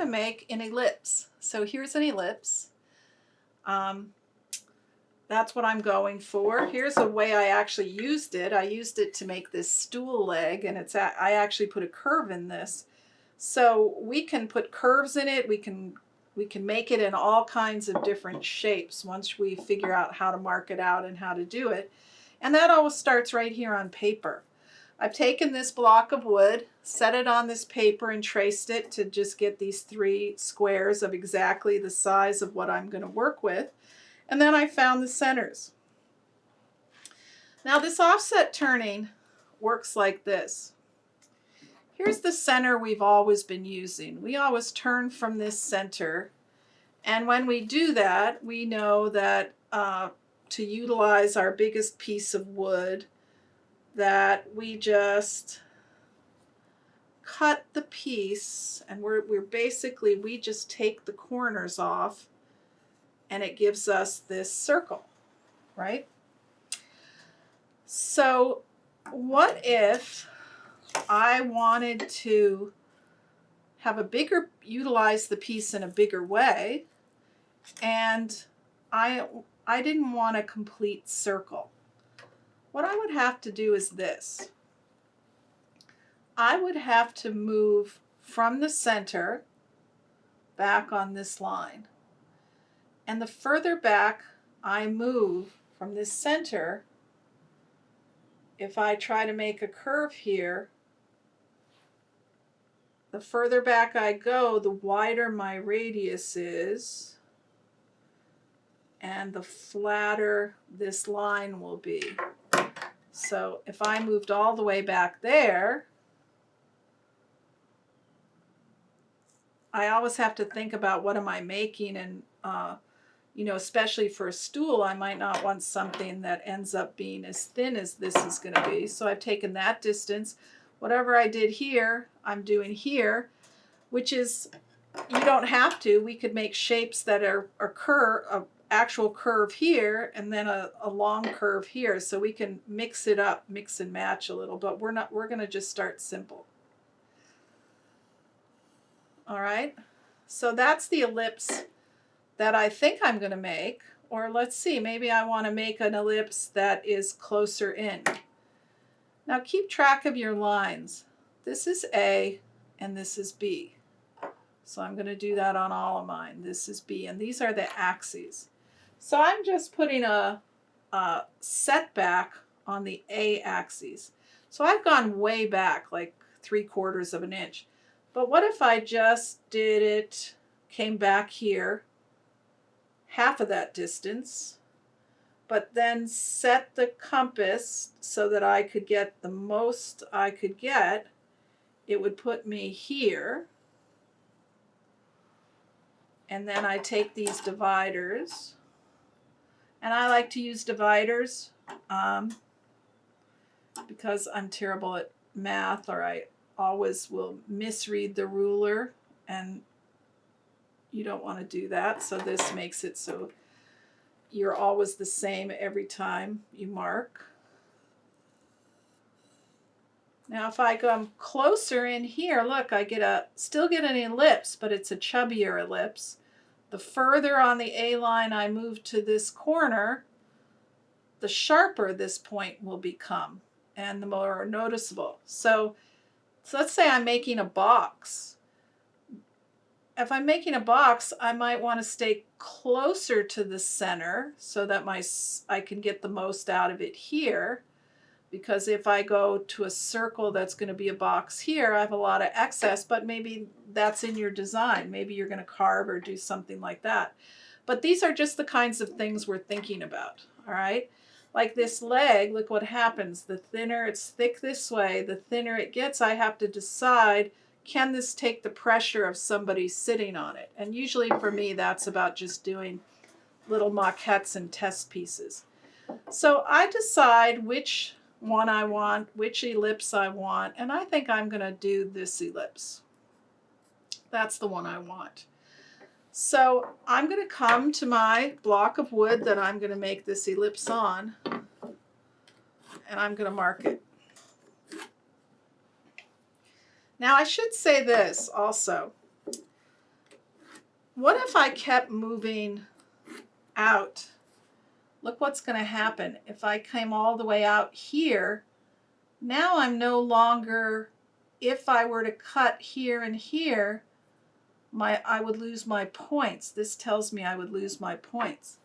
to make an ellipse. So here's an ellipse. That's what I'm going for. Here's a way I actually used it. I used it to make this stool leg, and I actually put a curve in this. So we can put curves in it. We can make it in all kinds of different shapes once we figure out how to mark it out and how to do it. And that all starts right here on paper. I've taken this block of wood, set it on this paper, and traced it to just get these 3 squares of exactly the size of what I'm going to work with. And then I found the centers. Now this offset turning works like this. Here's the center we've always been using. We always turn from this center. And when we do that, we know that to utilize our biggest piece of wood, that we just cut the piece, and we just take the corners off, and it gives us this circle, right? So what if I wanted to utilize the piece in a bigger way, and I didn't want a complete circle? What I would have to do is this. I would have to move from the center back on this line. And the further back I move from this center, if I try to make a curve here, the further back I go, the wider my radius is, and the flatter this line will be. So if I moved all the way back there, I always have to think about what am I making, and you know, especially for a stool, I might not want something that ends up being as thin as this is going to be. So I've taken that distance. Whatever I did here, I'm doing here, which is, you don't have to. We could make shapes that are an actual curve here, and then a long curve here. So we can mix it up, mix and match a little, but we're going to just start simple. All right, so that's the ellipse that I think I'm going to make. Or let's see, maybe I want to make an ellipse that is closer in. Now keep track of your lines. This is A and this is B. So I'm going to do that on all of mine. This is B, and these are the axes. So I'm just putting a setback on the A axis. So I've gone way back, like 3/4 of an inch. But what if I just did it, came back here, half of that distance, but then set the compass so that I could get the most I could get? It would put me here. And then I take these dividers, and I like to use dividers because I'm terrible at math, or I always will misread the ruler, and you don't want to do that. So this makes it so you're always the same every time you mark. Now if I come closer in here, look, I still get an ellipse, but it's a chubbier ellipse. The further on the A line I move to this corner, the sharper this point will become and the more noticeable. So let's say I'm making a box. If I'm making a box, I might want to stay closer to the center so that I can get the most out of it here. Because if I go to a circle that's going to be a box here, I have a lot of excess, but maybe that's in your design. Maybe you're going to carve or do something like that. But these are just the kinds of things we're thinking about, all right? Like this leg, look what happens. The thinner it's thick this way, the thinner it gets. I have to decide, can this take the pressure of somebody sitting on it? And usually for me, that's about just doing little maquettes and test pieces. So I decide which one I want, which ellipse I want, and I think I'm going to do this ellipse. That's the one I want. So I'm going to come to my block of wood that I'm going to make this ellipse on, and I'm going to mark it. Now I should say this also. What if I kept moving out? Look what's going to happen. If I came all the way out here, now I'm no longer, if I were to cut here and here, I would lose my points. This tells me I would lose my points.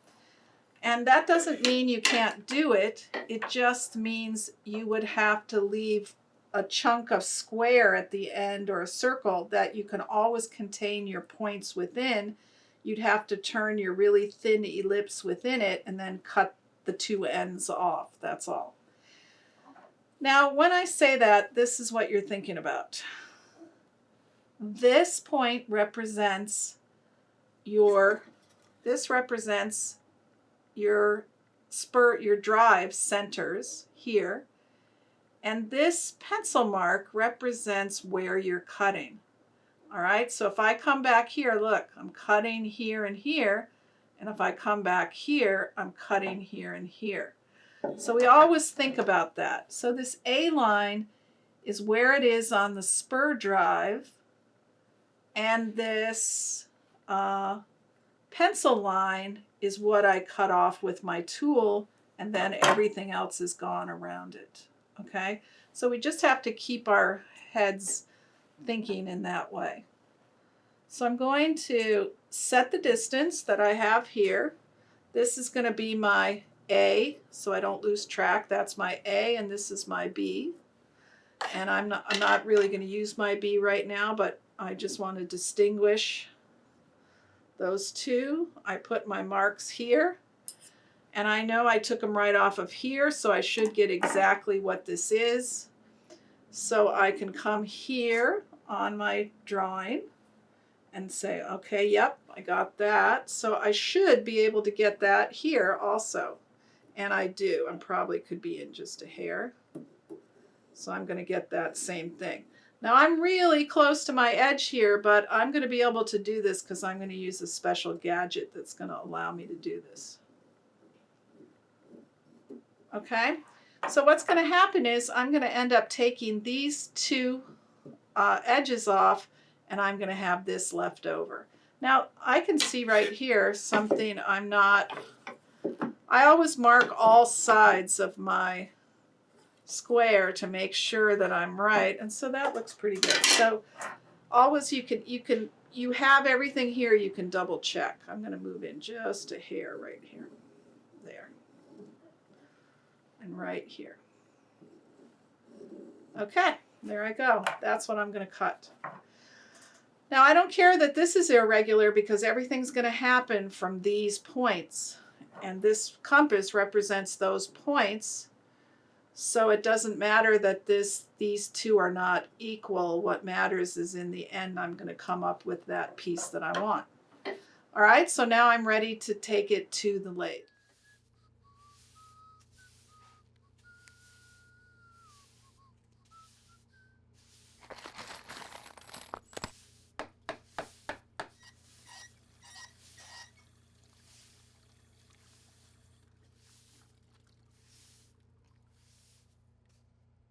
And that doesn't mean you can't do it. It just means you would have to leave a chunk of square at the end or a circle that you can always contain your points within. You'd have to turn your really thin ellipse within it and then cut the two ends off. That's all. Now, when I say that, this is what you're thinking about. This point represents your drive centers here. And this pencil mark represents where you're cutting. All right, so if I come back here, look, I'm cutting here and here. And if I come back here, I'm cutting here and here. So we always think about that. So this A line is where it is on the spur drive. And this pencil line is what I cut off with my tool. And then everything else is gone around it. Okay, so we just have to keep our heads thinking in that way. So I'm going to set the distance that I have here. This is going to be my A, so I don't lose track. That's my A, and this is my B. And I'm not really going to use my B right now, but I just want to distinguish those two. I put my marks here. And I know I took them right off of here, so I should get exactly what this is. So I can come here on my drawing and say, okay, yep, I got that. So I should be able to get that here also. And I do. I probably could be in just a hair. So I'm going to get that same thing. Now I'm really close to my edge here, but I'm going to be able to do this because I'm going to use a special gadget that's going to allow me to do this. Okay, so what's going to happen is I'm going to end up taking these two edges off, and I'm going to have this left over. Now I can see right here something I always mark all sides of my square to make sure that I'm right, and so that looks pretty good. So always you have everything here you can double check. I'm going to move in just a hair right here. There. And right here. Okay, there I go. That's what I'm going to cut. Now I don't care that this is irregular because everything's going to happen from these points. And this compass represents those points. So it doesn't matter that these two are not equal. What matters is in the end I'm going to come up with that piece that I want. All right, so now I'm ready to take it to the lathe.